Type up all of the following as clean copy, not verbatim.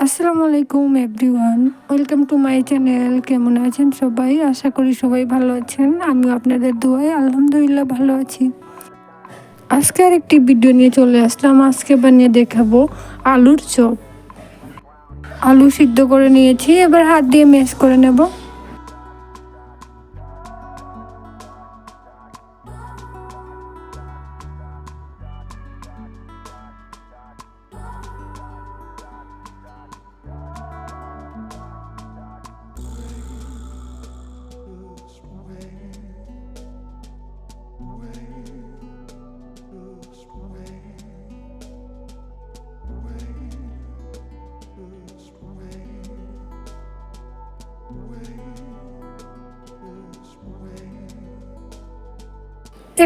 আসসালামু আলাইকুম everyone, welcome to my channel. কেমন আছেন সবাই? আশা করি সবাই ভালো আছেন। আমিও আপনাদের দোয়ায় আলহামদুলিল্লাহ ভালো আছি। আজকে আর একটি ভিডিও নিয়ে চলে আসলাম। আজকে বানিয়ে দেখাবো আলুর চপ। আলু সিদ্ধ করে নিয়েছি, এবার হাত দিয়ে ম্যাশ করে নেব।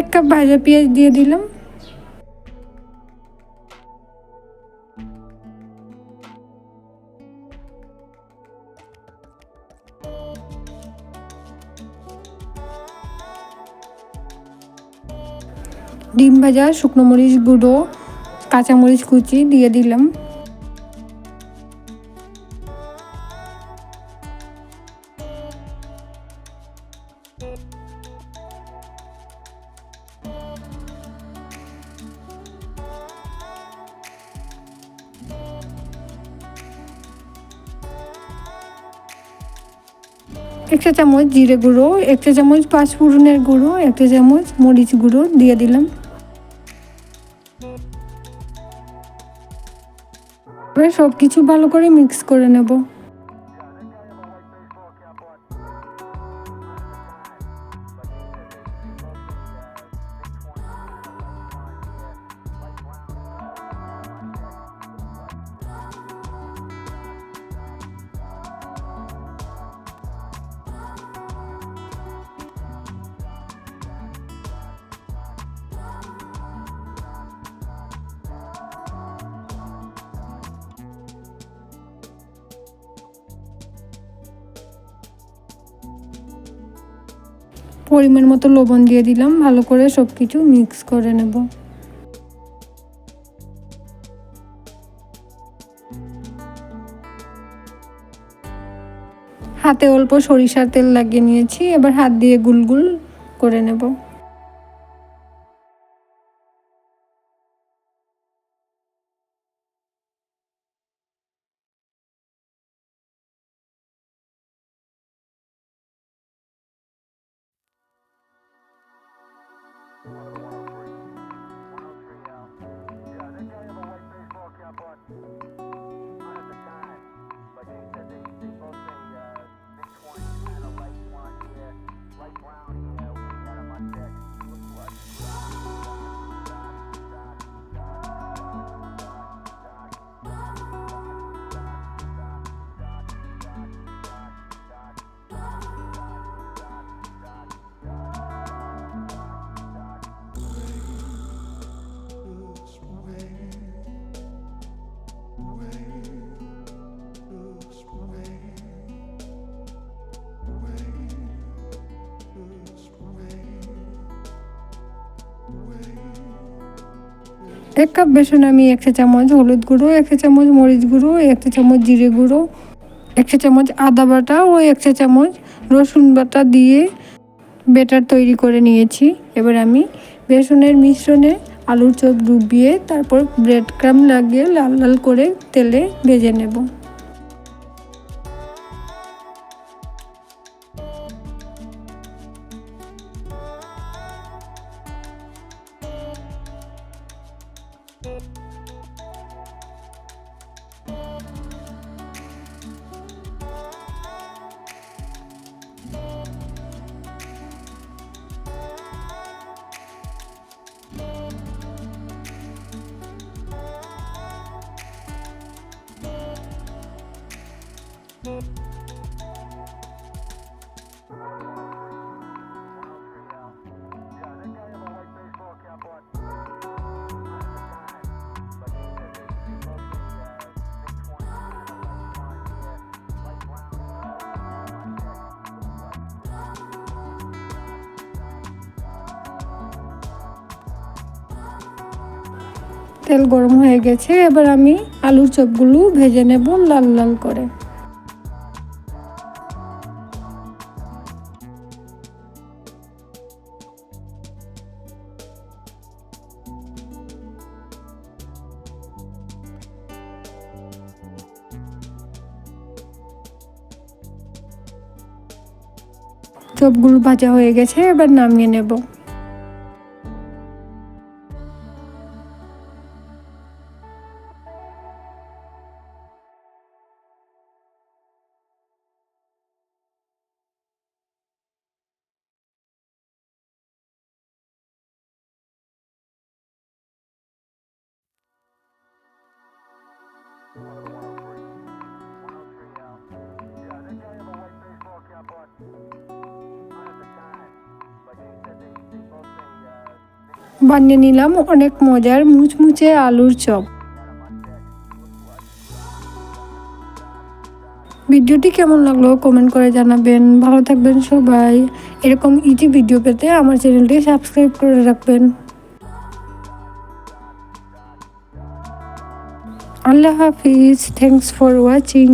এক কাপ ভাজা পেঁয়াজ দিয়ে দিলাম। ডিম ভাজা, শুকনো মরিচ গুঁড়ো, কাঁচামরিচ কুচি দিয়ে দিলাম। এক চা চামচ জিরে গুঁড়ো, এক চা চামচ পাঁচফোড়নের গুঁড়ো, এক চা চামচ মরিচ গুঁড়ো দিয়ে দিলাম। এবার সব কিছু ভালো করে মিক্স করে নেব। পরিমাণ মতো লবণ দিয়ে দিলাম। ভালো করে সব কিছু মিক্স করে নেব। হাতে অল্প সরিষার তেল লাগিয়ে নিয়েছি, এবার হাত দিয়ে গুলগুল করে নেব। এক কাপ বেসন আমি এক চা চামচ হলুদ গুঁড়ো, এক চা চামচ মরিচ গুঁড়ো, এক চা চামচ জিরে গুঁড়ো, এক চা চামচ আদা বাটা ও এক চা চামচ রসুন বাটা দিয়ে ব্যাটার তৈরি করে নিয়েছি। এবার আমি বেসনের মিশ্রণে আলুর চপ ডুবিয়ে তারপর ব্রেড ক্রাম্ব লাগিয়ে লাল লাল করে তেলে ভেজে নেব। তেল গরম হয়ে গেছে, এবার আমি আলুর চপগুলো ভেজে নেব লাল লাল করে। চপগুলো ভাজা হয়ে গেছে, এবার নামিয়ে নেব। বানিয়ে নিলাম অনেক মজার মুচমুচে আলুর চপ। ভিডিওটি কেমন লাগলো কমেন্ট করে জানাবেন। ভালো থাকবেন সবাই। এরকম ইজি ভিডিও পেতে আমার চ্যানেলটি সাবস্ক্রাইব করে রাখবেন। আল্লাহ হাফিজ। Thanks for watching.